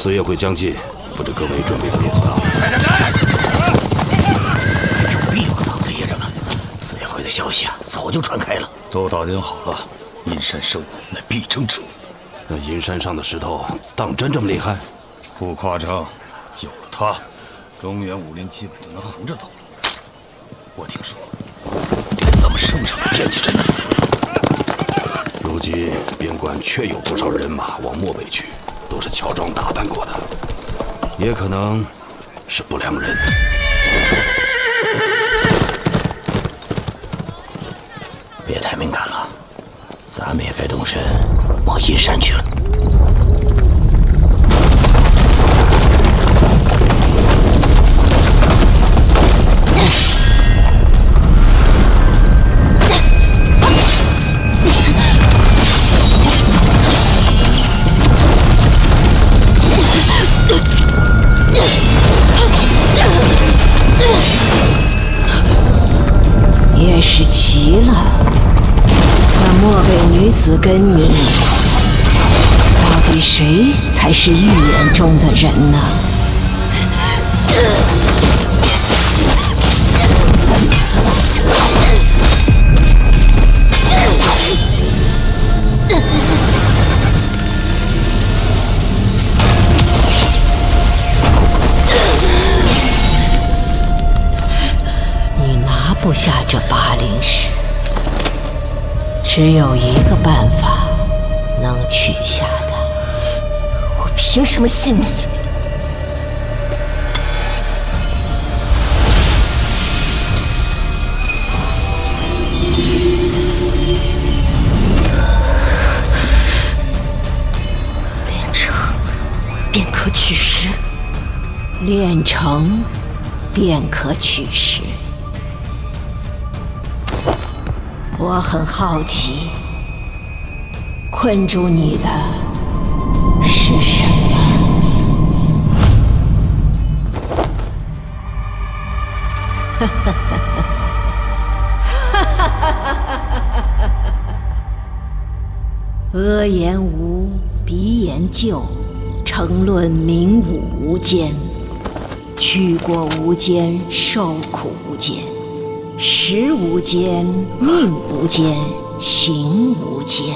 四月会将近，不知各位准备的如何啊？还有必要藏着掖着吗？四月会的消息啊，早就传开了，都打听好了。阴山圣物乃必争之物，那阴山上的石头当真这么厉害？不夸张，有了它，中原武林基本就能横着走了。我听说，连咱们圣上都惦记着呢。如今边关确有不少人马往漠北去，都是乔装打扮过的，也可能是不良人。别太敏感了，咱们也该动身往阴山去了。也是奇了，那漠北女子跟你，到底谁才是预言中的人呢？你拿不下这8灵石，只有一个办法能取下它。我凭什么信你？炼成便可取石。炼成便可取石。我很好奇，困住你的是什么？阿言无，鼻言就，诚论明武无间。去过无间，受苦无间，食无间，命无间，行无间。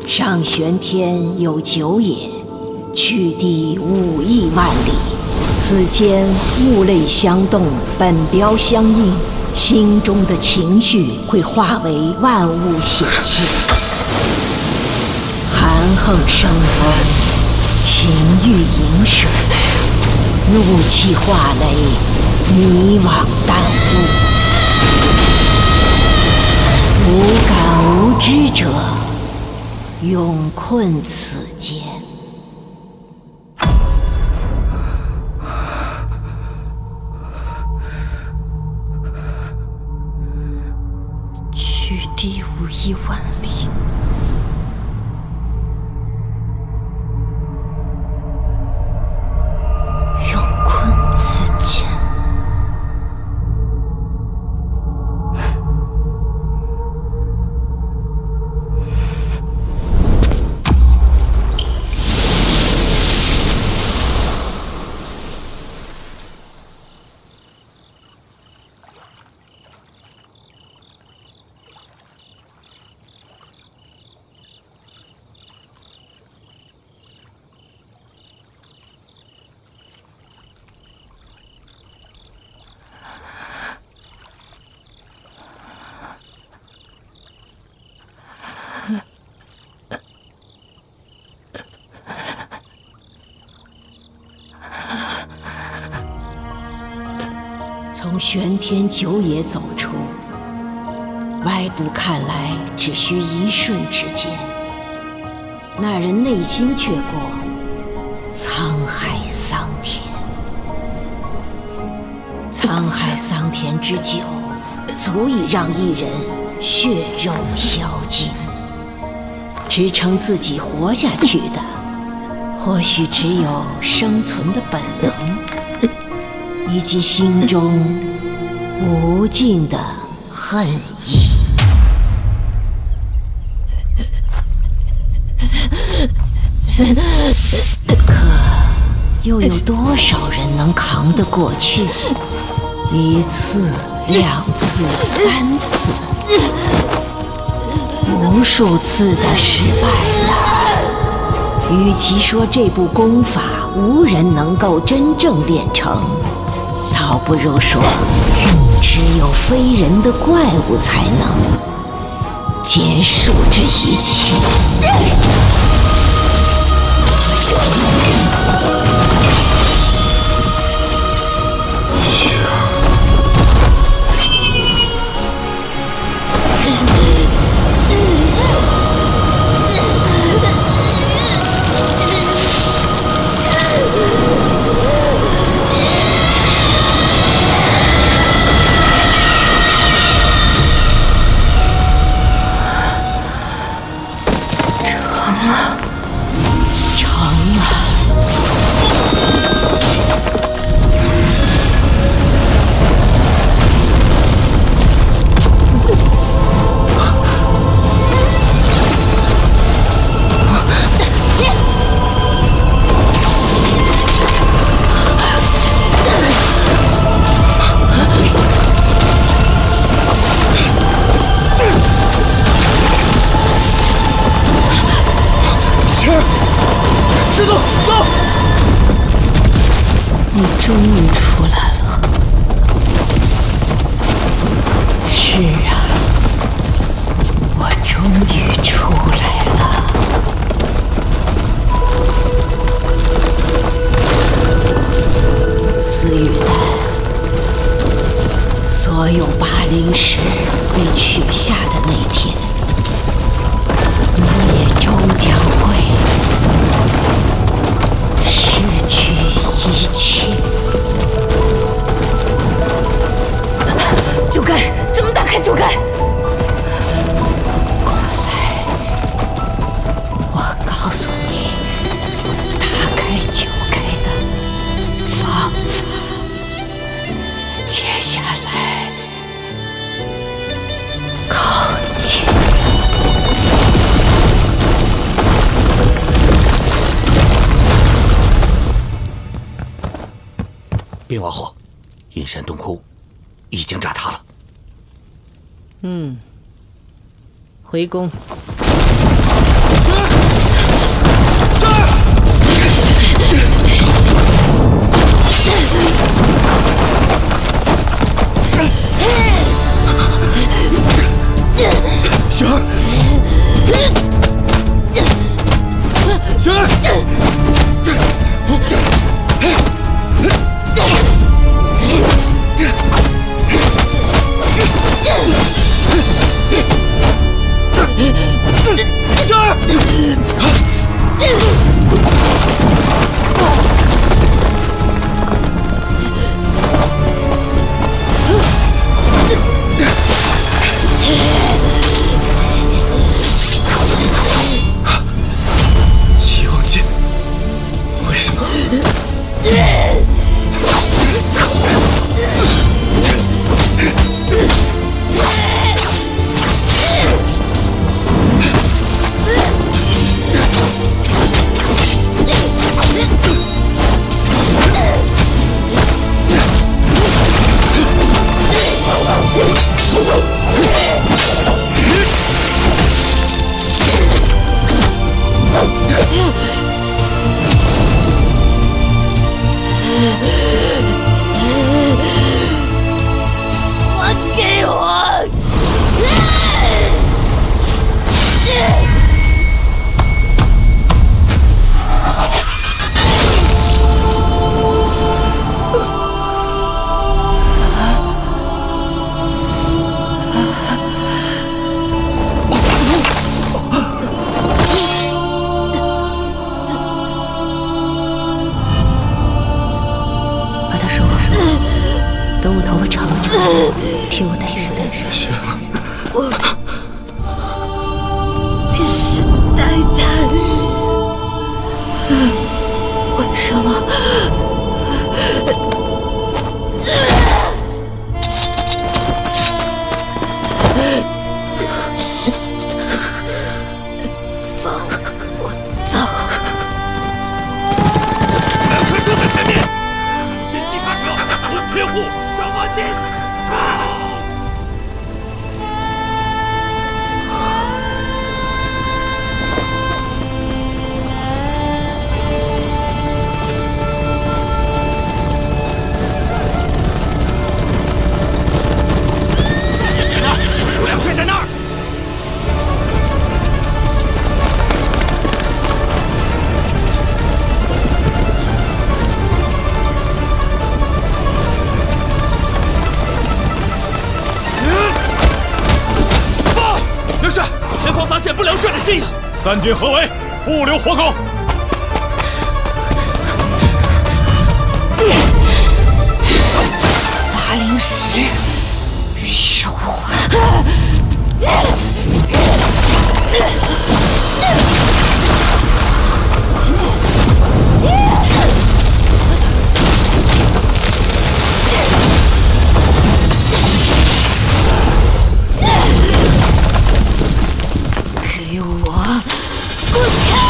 上玄天有9野，去地5亿万里。此间物类相动，本标相应，心中的情绪会化为万物显现。含恨生风，情欲盈水，怒气化雷，迷惘淡雾。无感无知者，永困此间。去地5亿万里。从玄天9野走出，外部看来只需一瞬之间，那人内心却过沧海桑田。沧海桑田之久，足以让一人血肉消尽。支撑自己活下去的，或许只有生存的本能，以及心中无尽的恨意。可又有多少人能扛得过去？一次、两次、三次，无数次的失败了。与其说这部功法无人能够真正练成，倒不如说只有非人的怪物才能结束这一切。师祖，走！你终于出来了。是啊，我终于出来了。思雨丹，所有霸灵石被取下的那天，你也终将会失去一切。酒盖，怎么打开酒盖？过来，我告诉你打开酒盖的方法。接下来靠你。禀王后，阴山洞窟已经炸塌了。回宫。雪儿，雪儿，雪儿。齐王剑，为什么？还给我！把它收了，等我头发长了，替我戴上。雪儿，必须带他。为什么？放我走！这样，三军合围，不留活口。巴陵石，受还！给我滚开！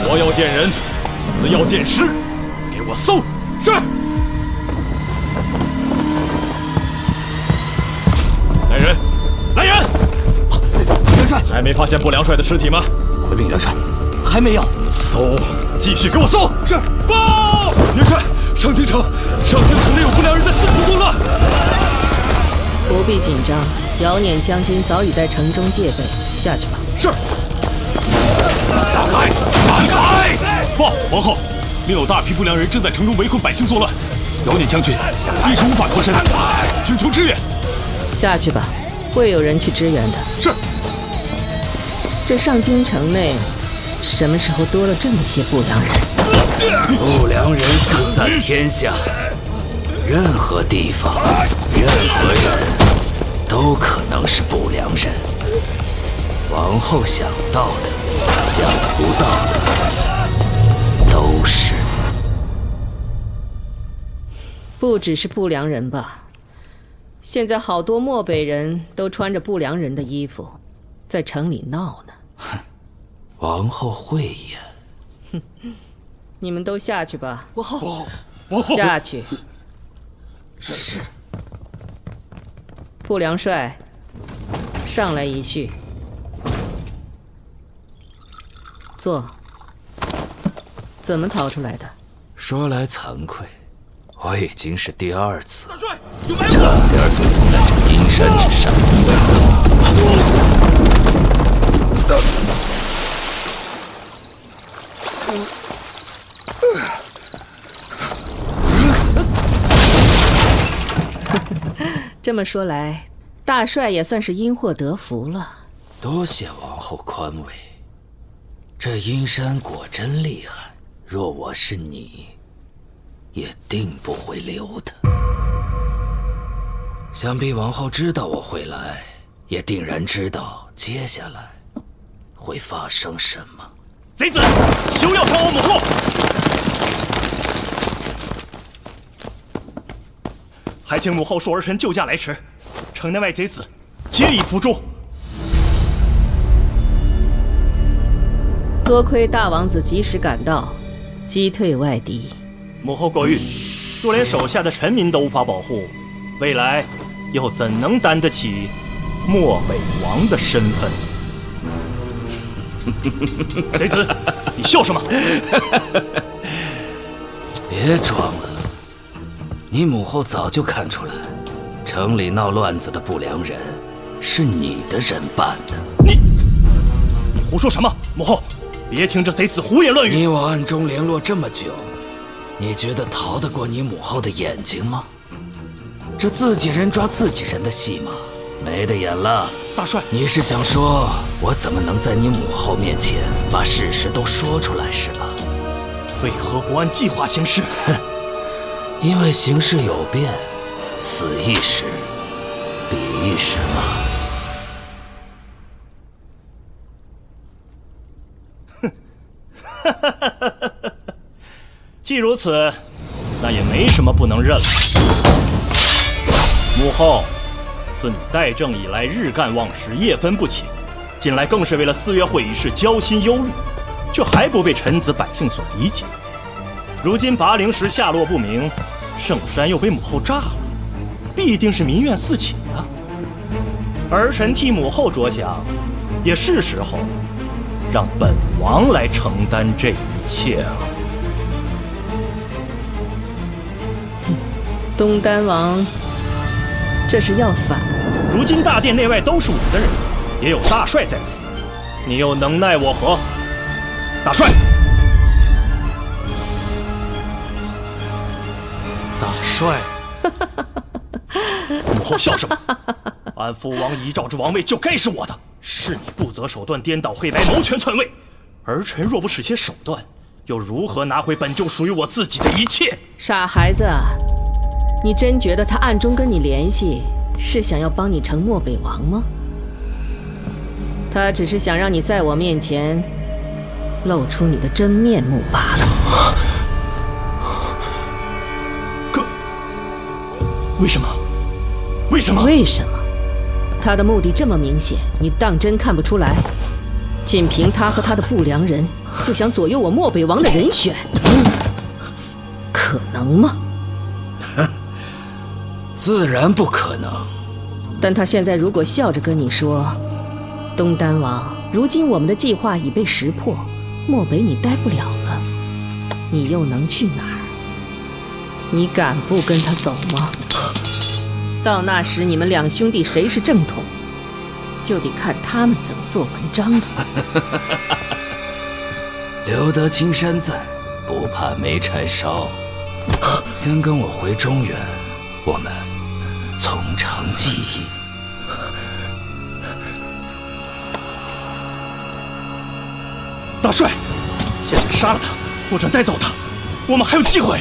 活要见人，死要见尸，给我搜！是。来人，来人！元帅，还没发现不良帅的尸体吗？回禀元帅，还没有。搜，继续给我搜！是。报！元帅，上京城里有不良人在四处作乱。不必紧张，姚辇将军早已在城中戒备，下去吧。是。闪开！闪开！报王后，另有大批不良人正在城中围困百姓作乱，姚辇将军一时无法脱身，请求支援。下去吧，会有人去支援的。是。这上京城内，什么时候多了这么些不良人？不良人四散天下，任何地方、任何人都可能是不良人。王后想到的、想不到的，都是。不只是不良人吧？现在好多漠北人都穿着不良人的衣服，在城里闹呢。哼，王后慧眼。哼，你们都下去吧。王后，下去。是。不良帅，上来一叙。坐。怎么逃出来的？说来惭愧，我已经是第二次，大帅，有埋伏！差点死在这阴山之上。这么说来，大帅也算是因祸得福了。多谢王后宽慰。这阴山果真厉害，若我是你，也定不会留他。想必王后知道我会来，也定然知道接下来会发生什么。贼子，休要挑我母后！还请母后恕儿臣救驾来迟，城内外贼子皆已伏诛。多亏大王子及时赶到，击退外敌。母后过誉，若连手下的臣民都无法保护，未来又怎能担得起漠北王的身份？贼子，你笑什么？别装了，你母后早就看出来，城里闹乱子的不良人是你的人办的。你胡说什么？母后，别听这贼子胡言乱语。你我暗中联络这么久，你觉得逃得过你母后的眼睛吗？这自己人抓自己人的戏码，没得演了。大帅，你是想说我怎么能在你母后面前把事实都说出来是吧？为何不按计划行事？因为形势有变，此一时，彼一时嘛。既如此，那也没什么不能认了。母后，自你代政以来，日干忘食，夜分不寝，近来更是为了4月会一事焦心忧虑，却还不被臣子百姓所理解。如今拔陵时下落不明，圣山又被母后炸了，必定是民怨四起啊！儿臣替母后着想，也是时候让本王来承担这一切了。东丹王，这是要反？如今大殿内外都是我的人，也有大帅在此，你又能奈我何？大帅，大帅，母后笑什么？俺父王遗诏之王位就该是我的，是你不择手段颠倒黑白，谋权篡位。儿臣若不使些手段，又如何拿回本就属于我自己的一切？傻孩子，你真觉得他暗中跟你联系，是想要帮你成漠北王吗？他只是想让你在我面前露出你的真面目罢了。可为什么？为什么？为什么？他的目的这么明显，你当真看不出来？仅凭他和他的不良人，就想左右我漠北王的人选，可能吗？自然不可能。但他现在如果笑着跟你说，东丹王，如今我们的计划已被识破，漠北你待不了了，你又能去哪儿？你敢不跟他走吗？到那时你们两兄弟谁是正统，就得看他们怎么做文章了。留得青山在，不怕没柴烧。先跟我回中原，我们从长计议。大帅，现在杀了他，或者带走他，我们还有机会。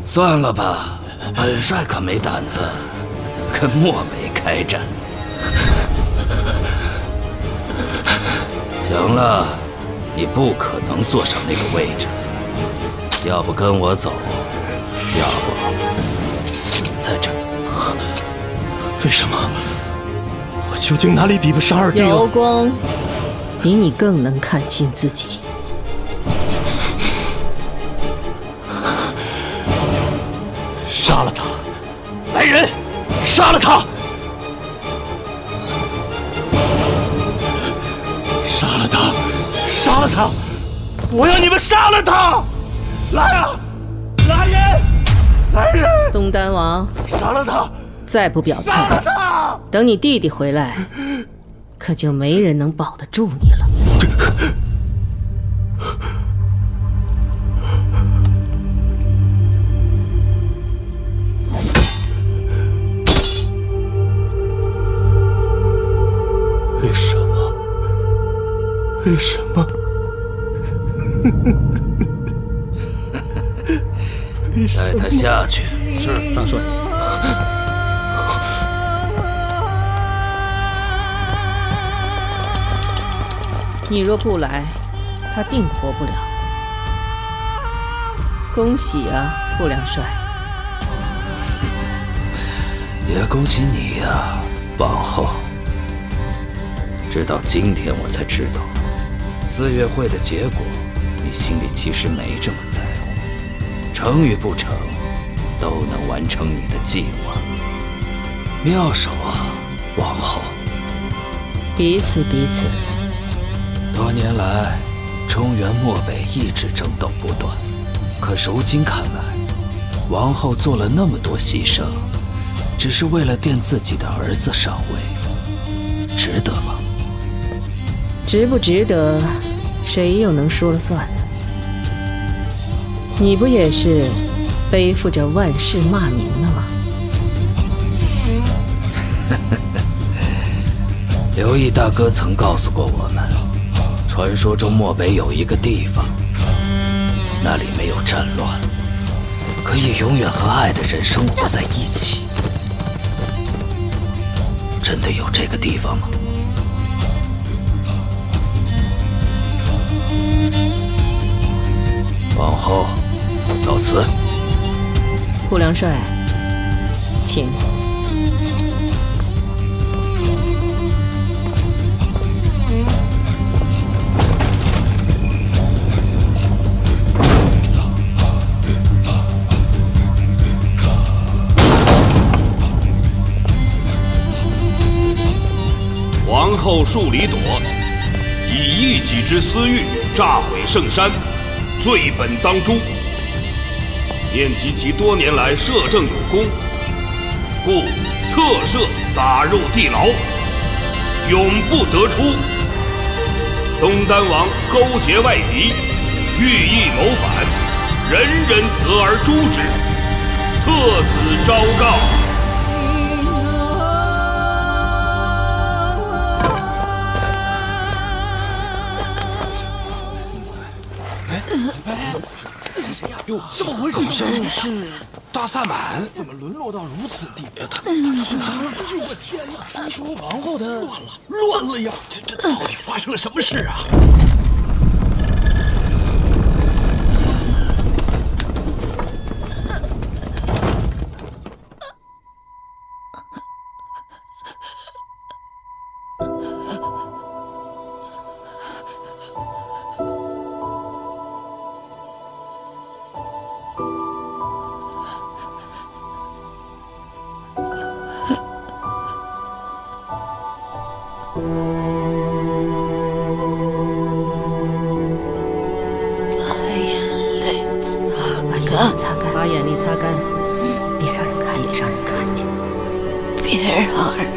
算了吧，本帅可没胆子跟漠北开战。行了，你不可能坐上那个位置，要不跟我走，要不死在这儿。为什么？我究竟哪里比不上二弟了？姚公比你更能看清自己。杀了他！来人，杀了他！杀了他！杀了他！我要你们杀了他！来啊！来人！来人！东丹王，杀了他！再不表杀了态，他！等你弟弟回来，可就没人能保得住你了。为什么？为什么？带他下去。是大帅。你若不来，他定活不了。恭喜啊，不良帅！也恭喜你呀，王后。直到今天我才知道，4月会的结果，你心里其实没这么在乎。成与不成，都能完成你的计划。妙手啊，王后。彼此彼此。多年来，中原漠北一直争斗不断，可如今看来，王后做了那么多牺牲，只是为了垫自己的儿子上位，值得吗？值不值得，谁又能说了算呢？你不也是背负着万世骂名的吗？刘毅大哥曾告诉过我们，传说中漠北有一个地方，那里没有战乱，可以永远和爱的人生活在一起。真的有这个地方吗？王后，到此。顾良帅，请。王后树里朵，以一己之私欲炸毁圣山，罪本当诛。念及其多年来摄政有功，故特赦打入地牢，永不得出。东丹王勾结外敌，寓意谋反，人人得而诛之。特此昭告。哟，怎么回事？是大萨满，怎么沦落到如此地步？他受伤了？哎呦我天呀！听说王后她乱了呀！这到底发生了什么事啊？把眼泪擦干，别让人看见，让人看见。别让人看见。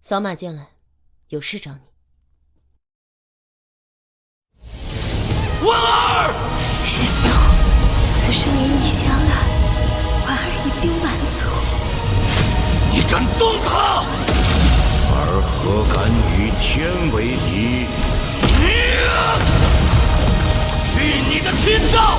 扫码进来，有事找你。婉儿，师兄，此生与你相爱，婉儿已经满足。你敢动他？而何敢与天为敌？去你的天道！